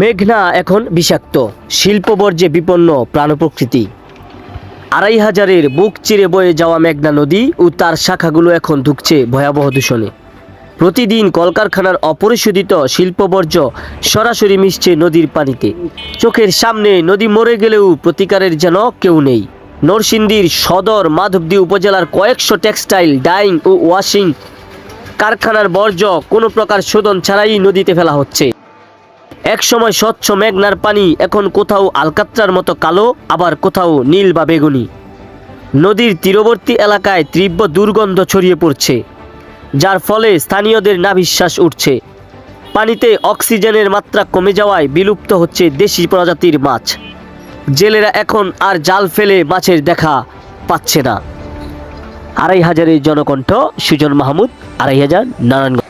মেঘনা এখন বিষাক্ত, শিল্পবর্জ্যে বিপন্ন প্রাণপ্রকৃতি। ২৫০০-এর বুক চিরে বয়ে যাওয়া মেঘনা নদী ও তার শাখাগুলো এখন ধুঁকছে ভয়াবহ দূষণে। প্রতিদিন কলকারখানার অপরিশোধিত শিল্পবর্জ্য সরাসরি মিশছে নদীর পানিতে। চোখের সামনে নদী মরে গেলেও প্রতিকারের যেন কেউ নেই। নরসিংদীর সদর মাধবদী উপজেলার কয়েকশো টেক্সটাইল, ডাইং ও ওয়াশিং কারখানার বর্জ্য কোনো প্রকার শোধন ছাড়াই নদীতে ফেলা হচ্ছে। একসময় স্বচ্ছ মেঘনার পানি এখন কোথাও আলকাত্রার মতো কালো, আবার কোথাও নীল বা বেগুনি। নদীর তীরবর্তী এলাকায় তীব্র দুর্গন্ধ ছড়িয়ে পড়ছে, যার ফলে স্থানীয়দের নাভিশ্বাস উঠছে। পানিতে অক্সিজেনের মাত্রা কমে যাওয়ায় বিলুপ্ত হচ্ছে দেশি প্রজাতির মাছ। জেলেরা এখন আর জাল ফেলে মাছের দেখা পাচ্ছে না। ২৫০০-এর জনকণ্ঠ, সুজন মাহমুদ, ২৫০০, নারায়ণগঞ্জ।